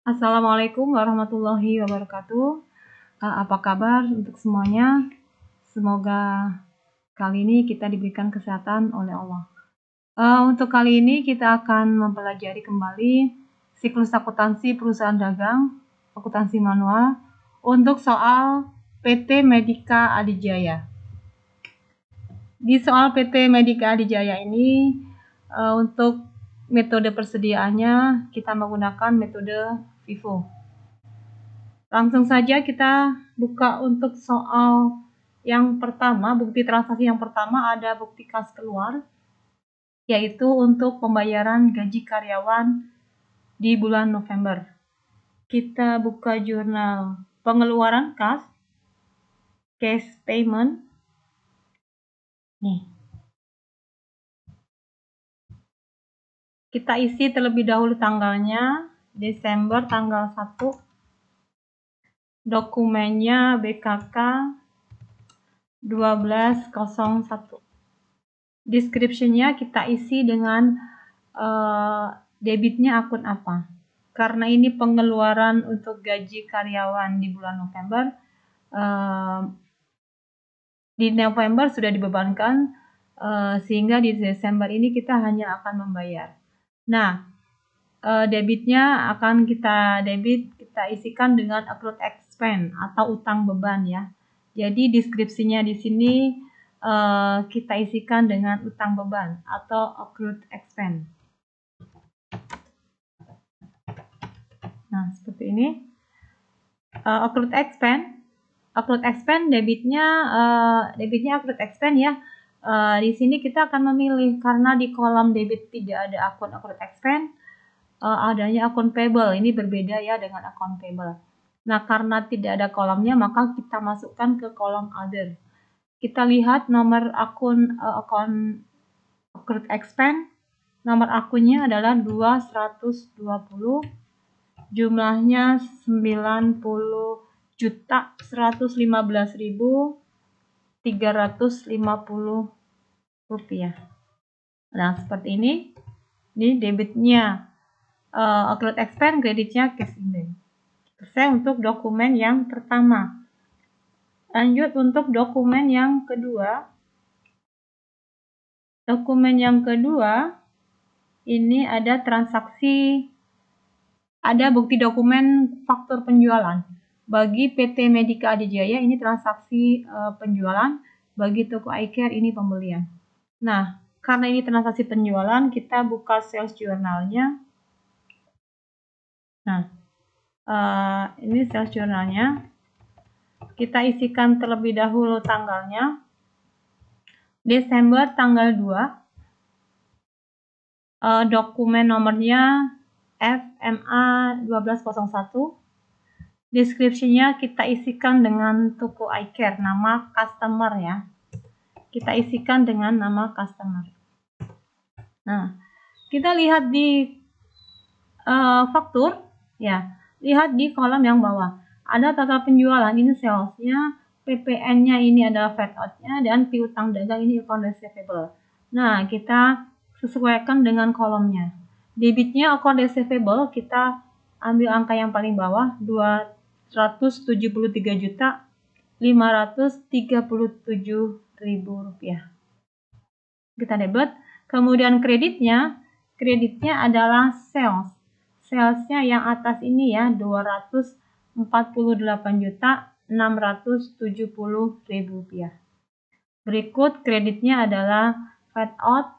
Assalamualaikum warahmatullahi wabarakatuh. Apa kabar untuk semuanya? Semoga kali ini kita diberikan kesehatan oleh Allah. Untuk kali ini kita akan mempelajari kembali siklus akuntansi perusahaan dagang, akuntansi manual, untuk soal PT Medika Adijaya. Di soal PT Medika Adijaya ini, untuk metode persediaannya kita menggunakan metode FIFO. Langsung saja kita buka untuk soal yang pertama, bukti transaksi yang pertama ada bukti kas keluar, yaitu untuk pembayaran gaji karyawan di bulan November. Kita buka jurnal pengeluaran kas, cash payment. Nih. Kita isi terlebih dahulu tanggalnya, Desember tanggal 1. Dokumennya BKK 1201. Description-nya kita isi dengan debitnya akun apa. Karena ini pengeluaran untuk gaji karyawan di bulan November, di November sudah dibebankan, sehingga di Desember ini kita hanya akan membayar. Nah, debitnya akan kita isikan dengan accrued expense atau utang beban ya. Jadi deskripsinya di sini kita isikan dengan utang beban atau accrued expense. Nah, seperti ini. Accrued expense debitnya accrued expense ya. Di sini kita akan memilih, karena di kolom debit tidak ada akun accrued expense, adanya akun payable. Ini berbeda ya dengan akun payable. Nah, karena tidak ada kolomnya, maka kita masukkan ke kolom other. Kita lihat nomor akun accrued expense. Nomor akunnya adalah 2120, jumlahnya 90.115.350 rupiah. Nah, seperti ini. Ini debitnya accrued expense, kreditnya cash in. Selesai untuk dokumen yang pertama. Lanjut untuk dokumen yang kedua. Dokumen yang kedua, ini ada transaksi, ada bukti dokumen faktur penjualan. Bagi PT Medika Adijaya ini transaksi penjualan, bagi toko iCare ini pembelian. Nah, karena ini transaksi penjualan, kita buka sales journalnya. Nah, ini sales journalnya. Kita isikan terlebih dahulu tanggalnya. Desember tanggal 2. Dokumen nomornya FMA 1201. Deskripsinya kita isikan dengan toko iCare, nama customer ya. Kita isikan dengan nama customer. Nah, kita lihat di faktur ya. Lihat di kolom yang bawah. Ada total penjualan, ini salesnya, PPN-nya ini adalah fat out-nya, dan piutang dagang ini account receivable. Nah, kita sesuaikan dengan kolomnya. Debitnya account receivable, kita ambil angka yang paling bawah, 273.537.000 rupiah. Kita debit. Kemudian kreditnya adalah sales. Salesnya yang atas ini ya, 248.670.000 rupiah. Berikut kreditnya adalah fat out,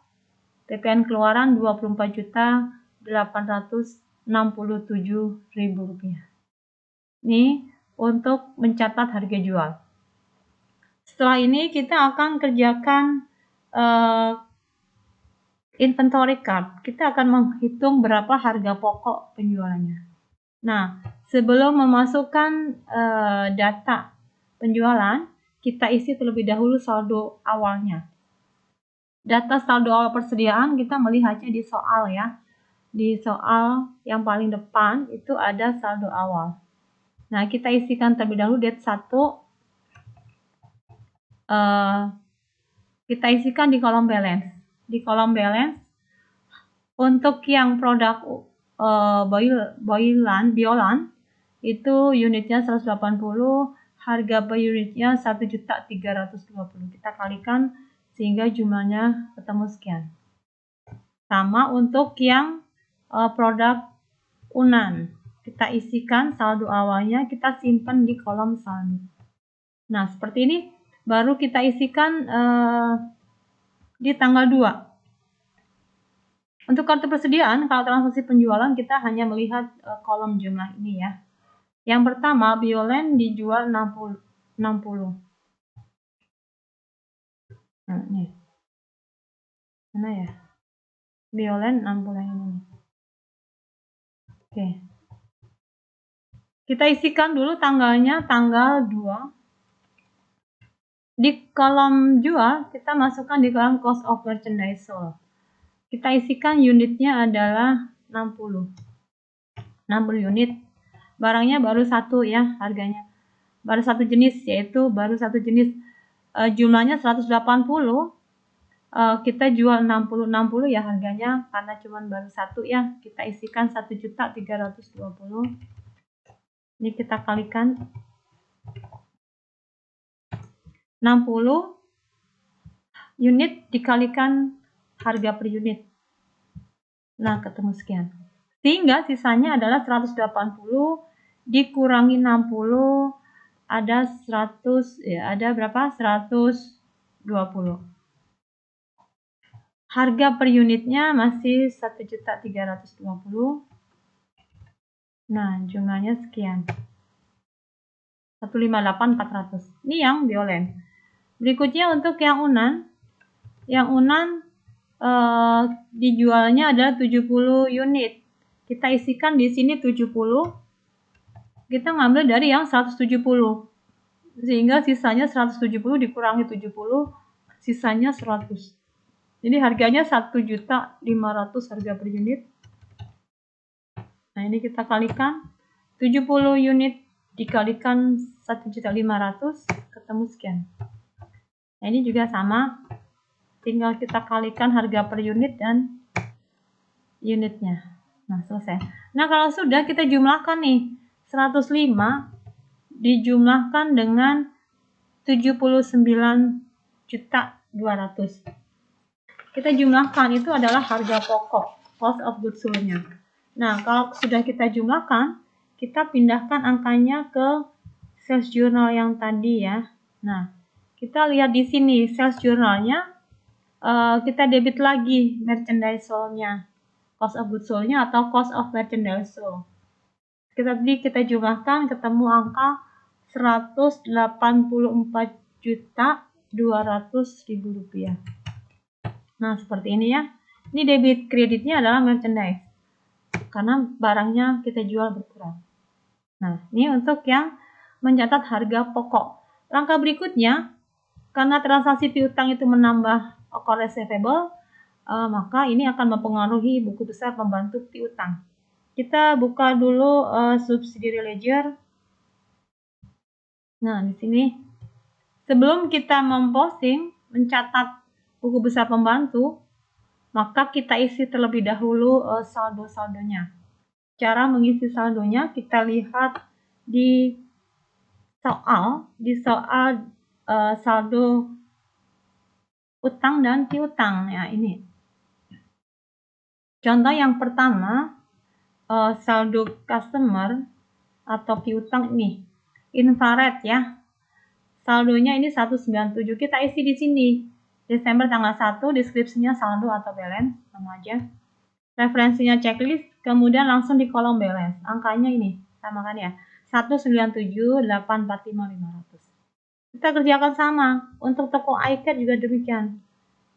PPN keluaran 24.867.000 rupiah. Ini untuk mencatat harga jual. Setelah ini kita akan kerjakan inventory card. Kita akan menghitung berapa harga pokok penjualannya. Nah, sebelum memasukkan data penjualan, kita isi terlebih dahulu saldo awalnya. Data saldo awal persediaan kita melihatnya di soal ya. Di soal yang paling depan itu ada saldo awal. Nah, kita isikan terlebih dahulu date 1. Kita isikan di kolom balance. Di kolom balance, untuk yang produk biolan itu unitnya 180, harga per unitnya 1.320. Kita kalikan sehingga jumlahnya ketemu sekian. Sama untuk yang produk unan, kita isikan saldo awalnya, kita simpan di kolom saldo. Nah, seperti ini baru kita isikan di tanggal 2. Untuk kartu persediaan, kalau transaksi penjualan kita hanya melihat kolom jumlah ini ya. Yang pertama, Biolen dijual 60. Nah, ini. Mana ya? Biolen 60 yang ini. Oke. Kita isikan dulu tanggalnya, tanggal 2. Di kolom jual, kita masukkan di kolom cost of merchandise sold. Kita isikan unitnya adalah 60 unit. Barangnya baru satu ya, harganya. Baru satu jenis, yaitu baru satu jenis. Jumlahnya 180. Kita jual 60 ya harganya, karena cuma baru satu ya. Kita isikan 1.320. Ini kita kalikan 60 unit dikalikan harga per unit. Nah, ketemu sekian. Sehingga sisanya adalah 180 dikurangi 60 ada 100 ya, ada berapa? 120. Harga per unitnya masih 1.320. Nah, jumlahnya sekian. 158.400. Ini yang Biolen. Berikutnya untuk yang unan. Yang unan dijualnya adalah 70 unit. Kita isikan di sini 70. Kita ngambil dari yang 170. Sehingga sisanya 170 dikurangi 70, sisanya 100. Jadi harganya 1.500 harga per unit. Nah, ini kita kalikan 70 unit dikalikan 1.500 ketemu sekian. Nah, ini juga sama. Tinggal kita kalikan harga per unit dan unitnya. Nah, selesai. Nah, kalau sudah kita jumlahkan nih, 105 dijumlahkan dengan 79.200. Kita jumlahkan, itu adalah harga pokok, cost of goods sold-nya. Nah, kalau sudah kita jumlahkan, kita pindahkan angkanya ke sales journal yang tadi ya. Nah, kita lihat di sini sales journalnya, kita debit lagi merchandise sold-nya, cost of goods sold-nya atau cost of merchandise sold. Kita jumlahkan ketemu angka 184.200.000 rupiah. Nah, seperti ini ya. Ini debit kreditnya adalah merchandise. Karena barangnya kita jual berkurang. Nah, ini untuk yang mencatat harga pokok. Langkah berikutnya, karena transaksi piutang itu menambah account receivable, maka ini akan mempengaruhi buku besar pembantu piutang. Kita buka dulu subsidiary ledger. Nah, di sini sebelum kita memposting, mencatat buku besar pembantu, maka kita isi terlebih dahulu saldo-saldonya. Cara mengisi saldonya kita lihat di soal saldo utang dan piutang ya, ini. Contoh yang pertama, saldo customer atau piutang ini infrared ya. Saldonya ini 197. Kita isi di sini. Desember tanggal 1, deskripsinya saldo atau balance, sama aja. Referensinya checklist, kemudian langsung di kolom balance. Angkanya ini, sama kan ya? 197.845.500. Kita kerjakan sama. Untuk toko iCare juga demikian.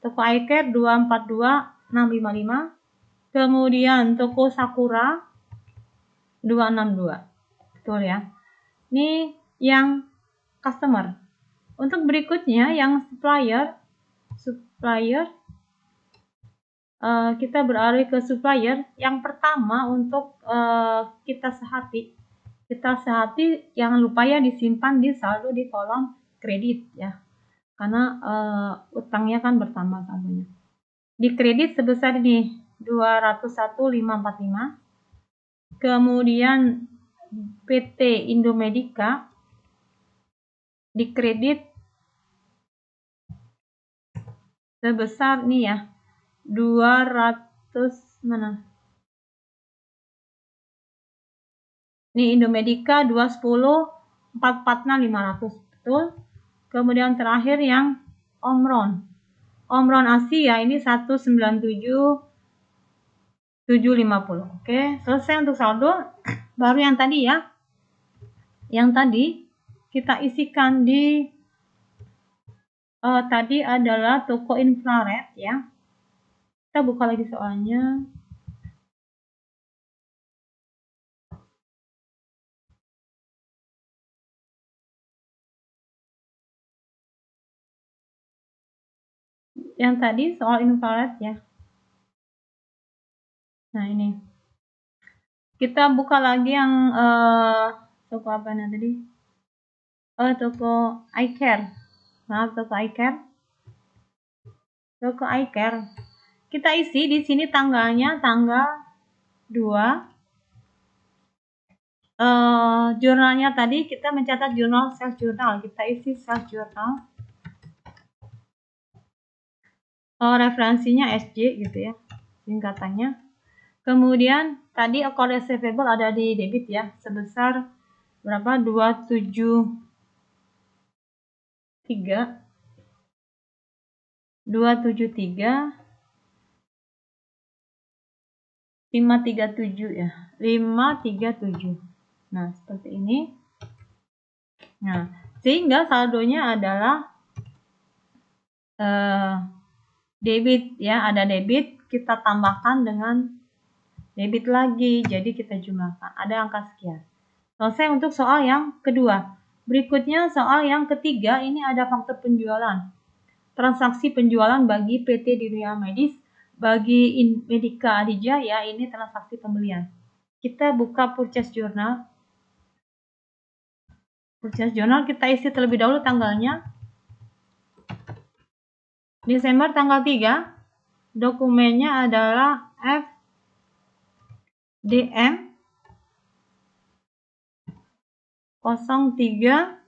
Toko iCare 242.655. Kemudian toko Sakura 262. Betul ya. Ini yang customer. Untuk berikutnya yang supplier, kita beralih ke supplier. Yang pertama untuk kita sehati, jangan lupa ya disimpan di saldo di kolom kredit ya, karena utangnya kan bertambah saldonya. Di kredit sebesar ini 201.545. Kemudian PT Indomedica di kredit sebesar nih ya 200 mana? Nih Indomedica 210 446 500 betul. Kemudian terakhir yang Omron Asia ini 197 750. Oke, selesai untuk saldo. Baru yang tadi ya. Yang tadi kita isikan di tadi adalah toko infrared ya. Kita buka lagi soalnya. Yang tadi soal infrared ya. Nah, ini. Kita buka lagi yang toko apa tadi? Toko iCare. Maaf, toko iCare. Kita isi di sini tanggalnya tanggal 2. Jurnalnya tadi kita mencatat jurnal sales journal. Kita isi sales journal. Referensinya SJ gitu ya, singkatannya. Kemudian tadi account receivable ada di debit ya, sebesar berapa? 273 537 ya, 537. Nah, seperti ini. Nah, sehingga saldonya adalah debit ya, ada debit, kita tambahkan dengan debit lagi, jadi kita jumlahkan, ada angka sekian. Selesai untuk soal yang kedua. Berikutnya soal yang ketiga, ini ada faktor penjualan. Transaksi penjualan bagi PT Dunia Medis, bagi Medica Adijaya ini transaksi pembelian. Kita buka purchase journal. Kita isi terlebih dahulu tanggalnya. Desember tanggal 3. Dokumennya adalah FDM 03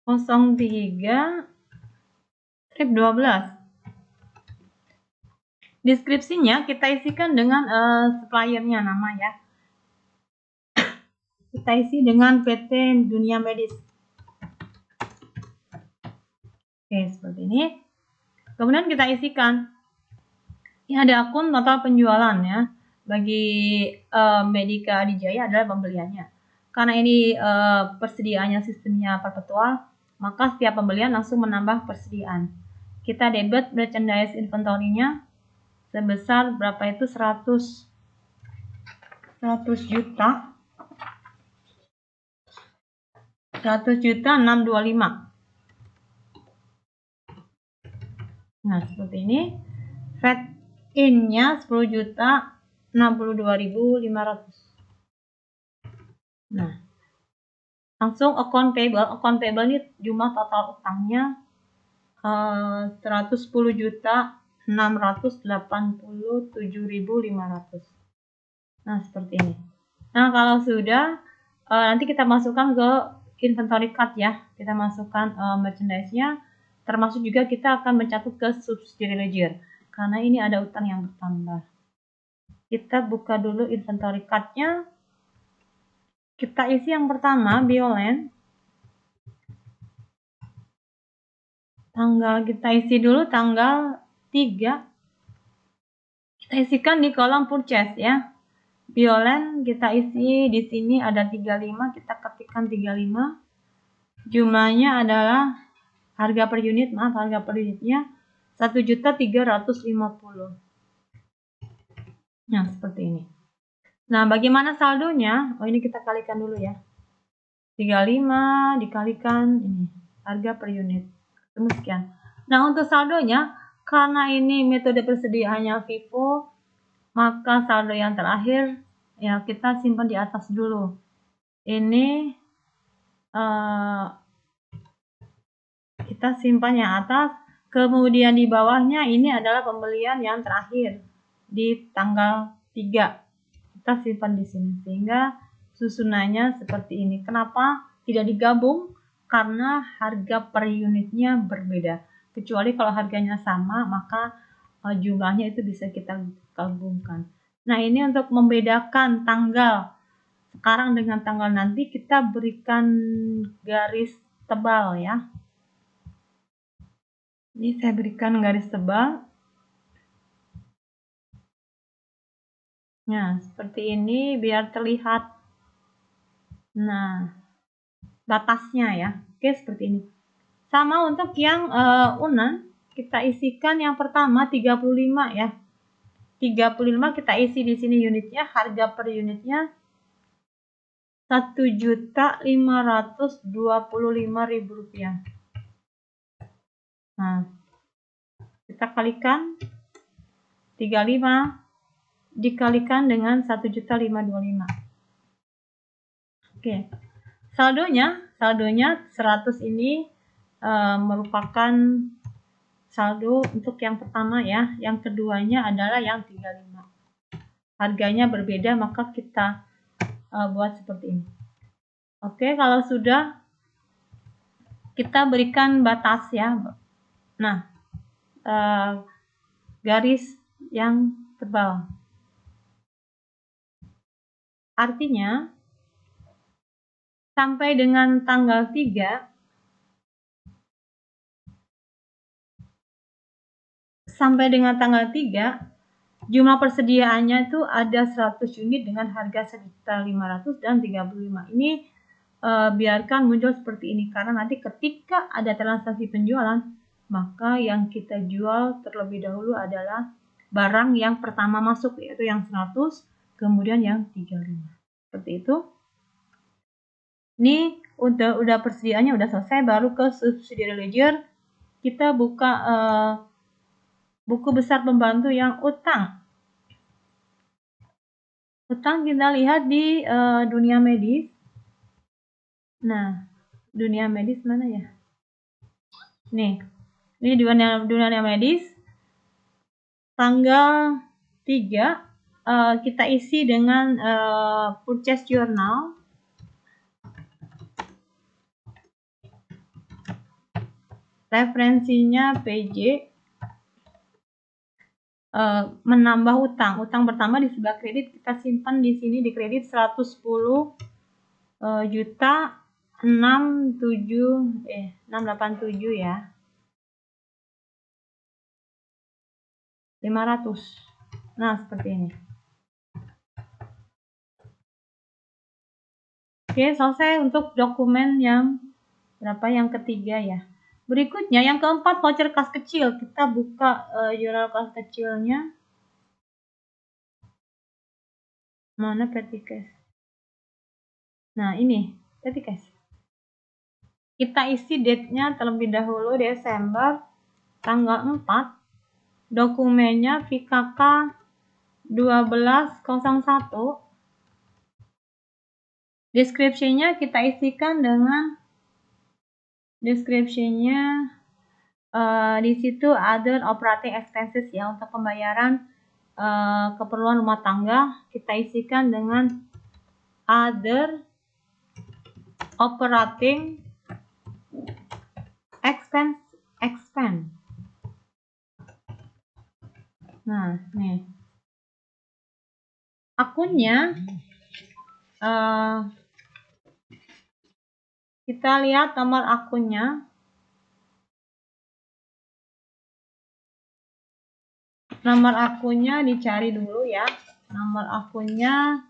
03/12. Deskripsinya kita isikan dengan suppliernya nama ya. Kita isi dengan PT Dunia Medis. Oke, seperti ini. Kemudian kita isikan. Ini ada akun total penjualan ya. Bagi Medica Adijaya adalah pembeliannya. Karena ini persediaannya sistemnya perpetual, maka setiap pembelian langsung menambah persediaan. Kita debit merchandise inventory-nya sebesar berapa itu? 100 juta. 100.625. Nah, seperti ini. Fed in-nya 10.062.500. Nah, langsung account payable. Account payable ini jumlah total utangnya 110.687.500. Nah, seperti ini. Nah, kalau sudah nanti kita masukkan ke inventory card ya. Kita masukkan merchandise-nya, termasuk juga kita akan mencatat ke subsidiary ledger karena ini ada utang yang bertambah. Kita buka dulu inventory card-nya. Kita isi yang pertama, Bioland. Kita isi dulu tanggal 3. Kita isikan di kolom purchase ya. Bioland kita isi di sini ada 35, kita ketikkan 35. Jumlahnya adalah harga per unit, harga per unitnya 1.350.000. Nah, seperti ini. Nah, bagaimana saldonya? Oh, ini kita kalikan dulu ya. 35 dikalikan ini harga per unit. Ketemu sekian. Nah, untuk saldonya, karena ini metode persediaannya FIFO, maka saldo yang terakhir ya kita simpan di atas dulu. Ini kita simpan yang atas, kemudian di bawahnya ini adalah pembelian yang terakhir di tanggal 3. Kita simpan di sini sehingga susunannya seperti ini. Kenapa tidak digabung? Karena harga per unitnya berbeda. Kecuali kalau harganya sama, maka jumlahnya itu bisa kita gabungkan. Nah, ini untuk membedakan tanggal sekarang dengan tanggal nanti, kita berikan garis tebal ya. Ini saya berikan garis tebal. Nah, seperti ini biar terlihat. Nah, batasnya ya. Oke, seperti ini. Sama untuk yang UNAN, kita isikan yang pertama 35 ya. 35 kita isi di sini unitnya, harga per unitnya Rp1.525.000. Nah, kita kalikan 35 dikalikan dengan 1.525. Oke. Saldonya 100 ini merupakan saldo untuk yang pertama ya. Yang keduanya adalah yang 35. Harganya berbeda, maka kita buat seperti ini. Oke, kalau sudah kita berikan batas ya. Nah, garis yang tebal. Artinya sampai dengan tanggal 3 jumlah persediaannya itu ada 100 unit dengan harga 1.500 dan 35. Ini biarkan muncul seperti ini karena nanti ketika ada transaksi penjualan, maka yang kita jual terlebih dahulu adalah barang yang pertama masuk, yaitu yang 100, kemudian yang 35. Seperti itu. Ini udah persediaannya udah selesai, baru ke subsidiary ledger. Kita buka buku besar pembantu yang utang. Utang kita lihat di dunia medis. Nah, dunia medis mana ya? Nih, ini dunia medis. Tanggal 3 kita isi dengan purchase journal. Referensinya PJ. Menambah utang. Utang pertama di sebelah kredit kita simpan di sini di kredit 110.687 ya. 500. Nah, seperti ini. Oke, selesai untuk dokumen yang berapa? Yang ketiga ya. Berikutnya yang keempat, voucher kas kecil. Kita buka jurnal kas kecilnya. Mana petty cash? Nah, ini petty cash. Kita isi date-nya terlebih dahulu Desember tanggal 4. Dokumennya VKK 1201. Deskripsinya kita isikan dengan deskripsinya di situ other operating expenses ya, untuk pembayaran keperluan rumah tangga kita isikan dengan other operating expense. Nah, nih akunnya kita lihat nomor akunnya. Nomor akunnya dicari dulu ya. Nomor akunnya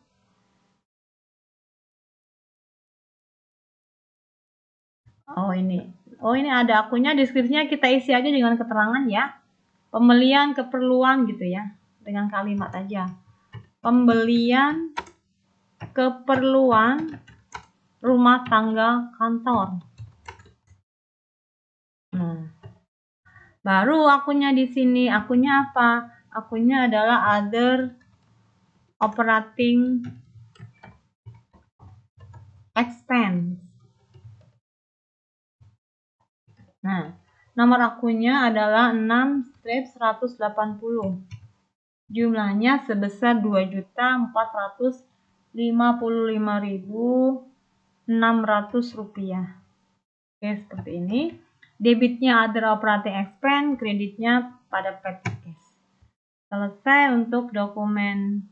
ini ada akunnya, deskripsinya kita isi aja dengan keterangan ya. Pembelian keperluan gitu ya, dengan kalimat aja. Pembelian keperluan rumah tangga kantor. Nah, baru akunnya di sini. Akunnya apa? Akunnya adalah other operating expense. Nah, nomor akunnya adalah 6/180. Jumlahnya sebesar 2.455.600 rupiah. Oke, seperti ini. Debitnya other operating expense, kreditnya pada petty cash. Selesai untuk dokumen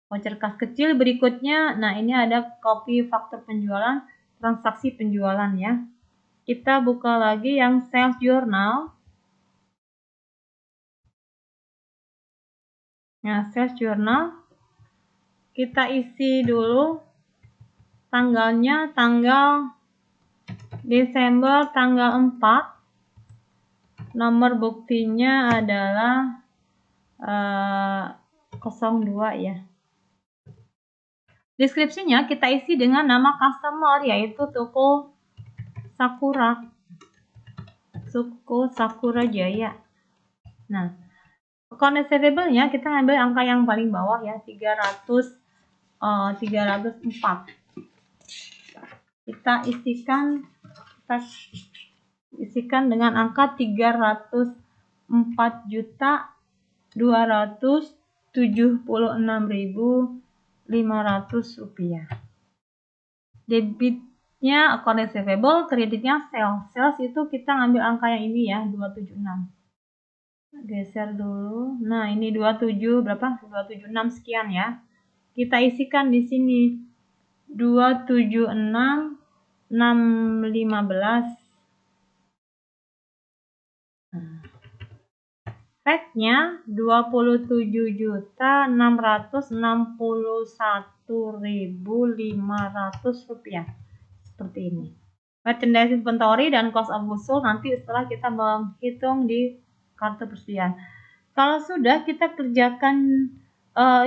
voucher kas kecil. Berikutnya, nah ini ada copy faktur penjualan, transaksi penjualan ya. Kita buka lagi yang sales journal. Nah, sales journal. Kita isi dulu tanggalnya, tanggal Desember tanggal 4. Nomor buktinya adalah 02 ya. Deskripsinya kita isi dengan nama customer, yaitu toko Sakura. Toko Sakura Jaya. Nah, account receivable-nya kita ambil angka yang paling bawah ya, 304. Kita isikan dengan angka 304.276.500 rupiah. Debitnya account receivable, kreditnya sales. Sales itu kita ngambil angka yang ini ya, 276. Geser dulu. Nah, ini 27 berapa? 276 sekian ya. Kita isikan di sini 276.615. Fact-nya 27.661.500 rupiah. Seperti ini. Merchandise inventory dan cost of goods sold nanti setelah kita menghitung di kartu persediaan. Kalau sudah kita kerjakan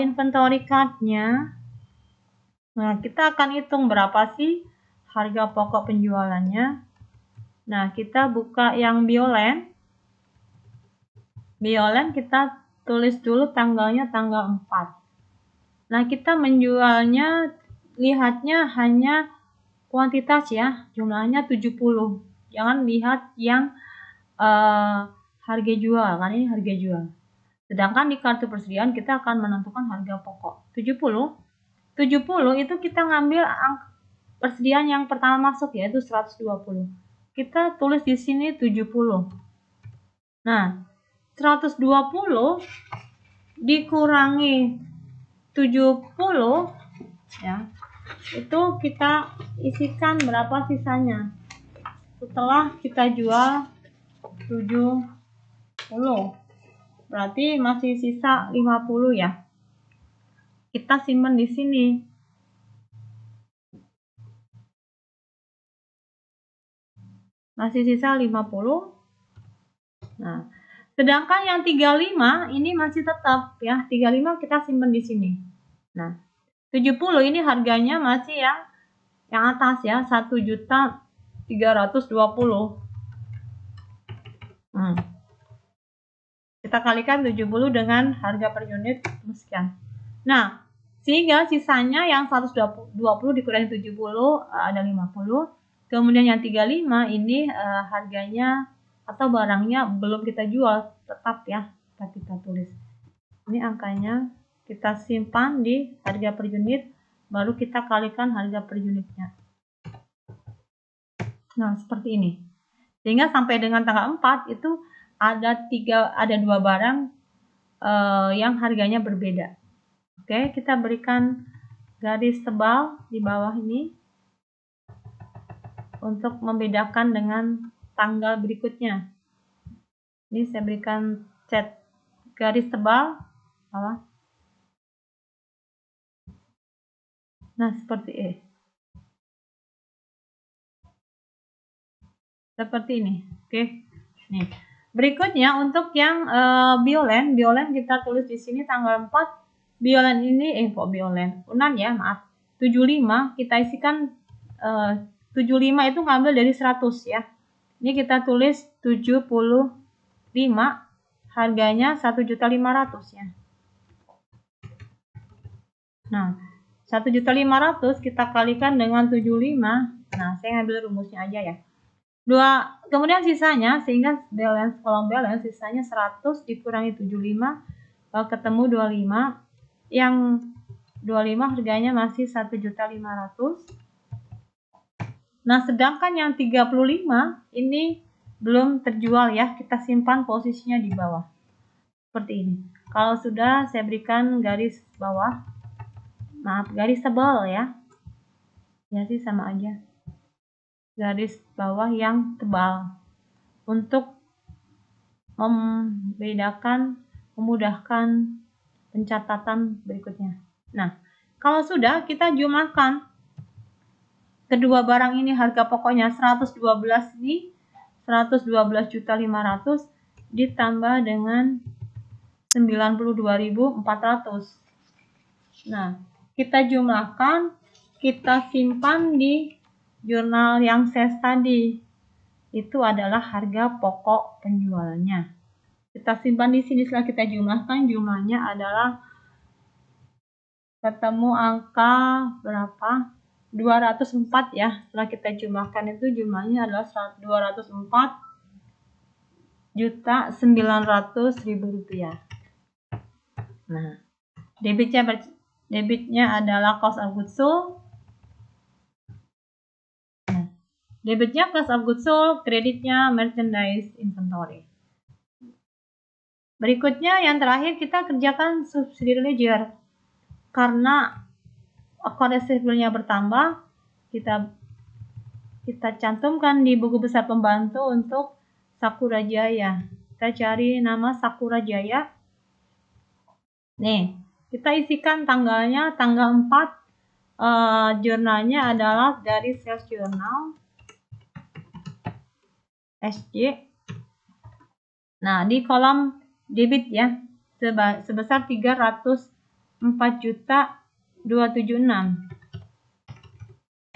inventory card-nya, nah kita akan hitung berapa sih harga pokok penjualannya. Nah, kita buka yang Bioland. Bioland kita tulis dulu tanggalnya tanggal 4. Nah, kita menjualnya, lihatnya hanya kuantitas ya, jumlahnya 70. Jangan lihat yang harga jual, kan ini harga jual. Sedangkan di kartu persediaan kita akan menentukan harga pokok 70. 70 itu kita ngambil persediaan yang pertama masuk, yaitu 120. Kita tulis di sini 70. Nah, 120 dikurangi 70 ya, itu kita isikan berapa sisanya setelah kita jual 70. Berarti masih sisa 50 ya. Kita simpan di sini. Masih sisa 50. Nah, sedangkan yang 35 ini masih tetap ya, 35 kita simpan di sini. Nah, 70 ini harganya masih yang atas ya, 1.320.000. Kita kalikan 70 dengan harga per unit sekian. Nah, sehingga sisanya yang 120 dikurangi 70 ada 50. Kemudian yang 35 ini harganya atau barangnya belum kita jual, tetap ya, kita tulis. Ini angkanya kita simpan di harga per unit, baru kita kalikan harga per unitnya. Nah, seperti ini. Sehingga sampai dengan tanggal 4 itu ada 2 barang yang harganya berbeda. Oke, kita berikan garis tebal di bawah ini untuk membedakan dengan tanggal berikutnya. Ini saya berikan cat garis tebal bawah. Nah, seperti ini. Oke. Nih. Berikutnya untuk yang Bioland kita tulis di sini tanggal 4. Bioland ini kok Bioland? Unan ya, maaf. 75 kita isikan 75 itu ngambil dari 100 ya. Ini kita tulis 75 harganya 1.500.000 ya. Nah, 1.500.000 kita kalikan dengan 75. Nah, saya ngambil rumusnya aja ya. Kemudian sisanya, sehingga balance, kolom balance sisanya 100 dikurangi 75 ketemu 25. Yang 25 harganya masih 1.500.000. Nah, sedangkan yang 35 ini belum terjual ya, kita simpan posisinya di bawah. Seperti ini. Kalau sudah, saya berikan garis bawah. Maaf, garis tebal ya. Ya sih sama aja. Garis bawah yang tebal. Untuk memudahkan pencatatan berikutnya. Nah, kalau sudah, kita jumlahkan kedua barang ini harga pokoknya 112 ini 112.500.000 ditambah dengan 92.400. Nah, kita jumlahkan, kita simpan di jurnal yang ses tadi. Itu adalah harga pokok penjualannya. Kita simpan di sini, setelah kita jumlahkan, jumlahnya adalah ketemu angka berapa? 204 ya. Setelah kita jumlahkan itu jumlahnya adalah 204.900.000 rupiah. Nah, debitnya adalah cost of goods sold. Nah, debitnya cost of goods sold, kreditnya merchandise inventory. Berikutnya yang terakhir kita kerjakan subsidiary ledger. Karena account receivable-nya bertambah, kita cantumkan di buku besar pembantu untuk Sakura Jaya. Kita cari nama Sakura Jaya. Nih, kita isikan tanggalnya, tanggal 4. Jurnalnya adalah dari sales journal SJ. Nah, di kolom debit ya, sebesar 304.276.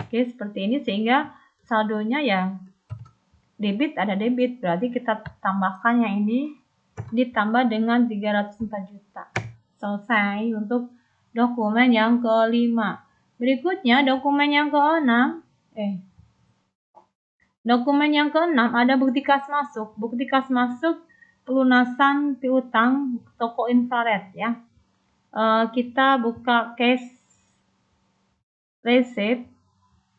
Oke, seperti ini, sehingga saldonya ya debit ada debit, berarti kita tambahkan yang ini ditambah dengan 304 juta. Selesai untuk dokumen yang kelima. Berikutnya dokumen yang keenam. Dokumen yang keenam ada bukti kas masuk. Bukti kas masuk pelunasan piutang toko infrared ya. Kita buka cash receipt.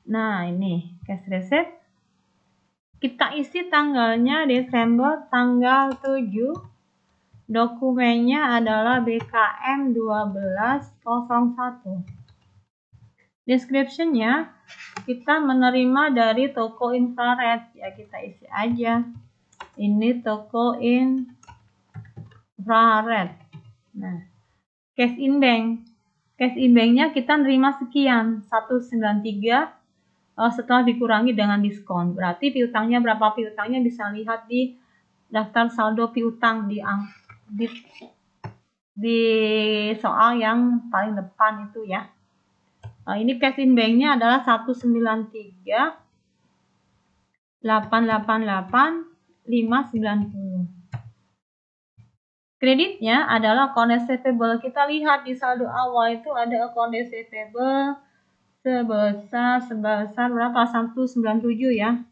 Nah, ini cash receipt. Kita isi tanggalnya Desember tanggal 7. Dokumennya adalah BKM 1201. Description-nya kita menerima dari toko infrared ya, kita isi aja. Ini toko infrared. Nah, cash in bank. Cash in bank-nya kita nerima sekian, 193 setelah dikurangi dengan diskon. Berarti piutangnya berapa? Piutangnya bisa lihat di daftar saldo piutang di soal yang paling depan itu ya. Ini cash in bank-nya adalah 193.888.590. Kreditnya adalah account receivable. Kita lihat di saldo awal itu ada account receivable sebesar berapa? 197 ya.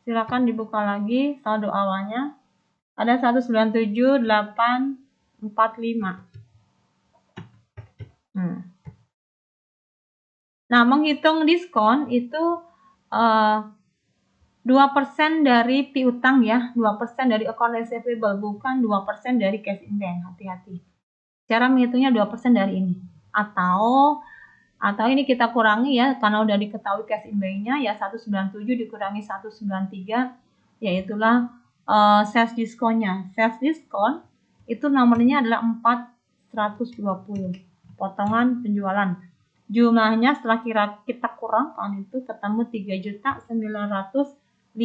Silakan dibuka lagi saldo awalnya. Ada 197.845. Nah, menghitung diskon itu 2% dari piutang ya, 2% dari account receivable, bukan 2% dari cash in bank. Hati-hati. Cara menghitungnya 2% dari ini. Atau ini kita kurangi ya, karena udah diketahui cash in bank-nya ya, 197 dikurangi 193, yaitulah sales diskonnya. Sales diskon itu nomornya adalah 420, potongan penjualan. Jumlahnya setelah kita kurangkan itu ketemu 3.956.910.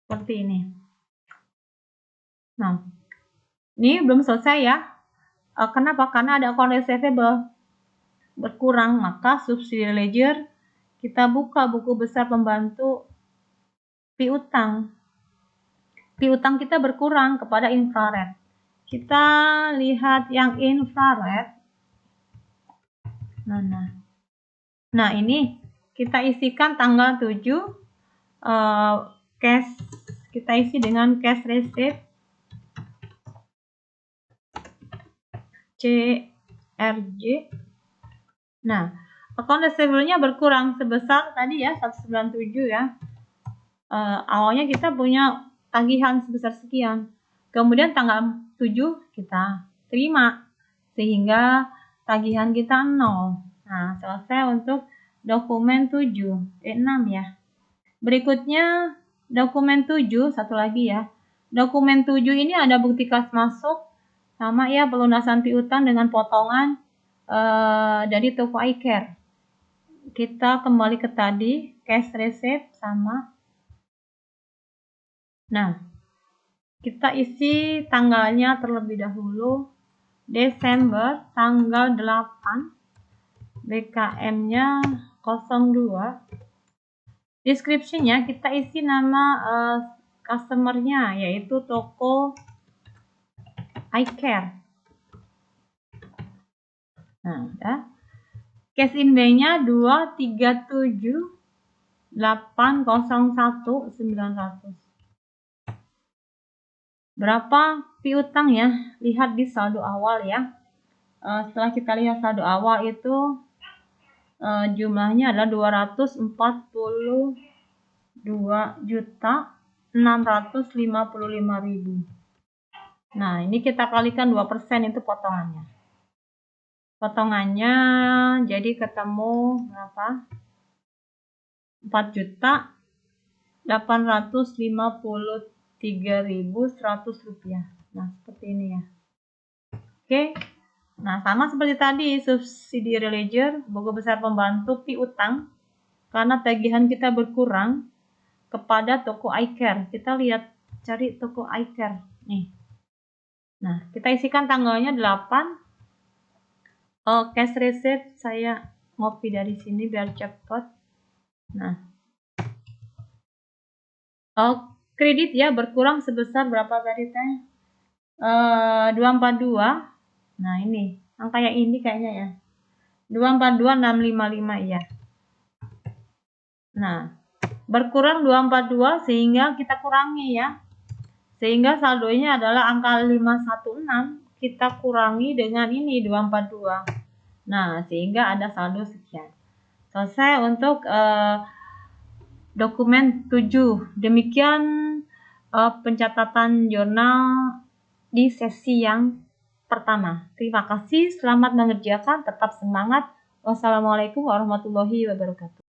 Seperti ini. Nah, ini belum selesai ya. Kenapa? Karena ada account receivable berkurang, maka subsidiary ledger kita buka buku besar pembantu piutang. Piutang kita berkurang kepada infrared. Kita lihat yang infrared. Nah, ini kita isikan tanggal 7 cash, kita isi dengan cash receipt CRJ. Nah, account receivable-nya berkurang sebesar tadi ya 197 ya. Awalnya kita punya tagihan sebesar sekian. Kemudian tanggal 7 kita terima sehingga tagihan kita 0. Nah, selesai untuk dokumen 6 ya. Berikutnya dokumen 7, satu lagi ya. Dokumen 7 ini ada bukti kas masuk sama ya, pelunasan piutang dengan potongan dari toko iCare. Kita kembali ke tadi, cash receipt sama. Nah, kita isi tanggalnya terlebih dahulu. Desember tanggal 8, BKM-nya 02. Deskripsinya kita isi nama customer-nya, yaitu toko iCare. Nah, ya. Cash in bank-nya 237801900. Berapa piutang ya? Lihat di saldo awal ya. Setelah kita lihat saldo awal itu jumlahnya adalah 242.655.000. Nah, ini kita kalikan 2%, itu potongannya. Potongannya jadi ketemu berapa? 4.853.100 rupiah. Nah, seperti ini ya. Oke. Nah, sama seperti tadi, subsidiary ledger, buku besar pembantu piutang, karena tagihan kita berkurang kepada toko iCare. Kita lihat, cari toko iCare. Nih. Nah, kita isikan tanggalnya 8. Cash receipt saya ngopi dari sini biar cepat. Nah, kredit ya berkurang sebesar berapa tadi teh? 242. Nah, ini angka yang ini kayaknya ya. 242.655 ya. Nah, berkurang 242 sehingga kita kurangi ya. Sehingga saldonya adalah angka 516, kita kurangi dengan ini 242. Nah, sehingga ada saldo sekian. Selesai untuk dokumen 7. Demikian pencatatan jurnal di sesi yang pertama. Terima kasih, selamat mengerjakan, tetap semangat. Wassalamualaikum warahmatullahi wabarakatuh.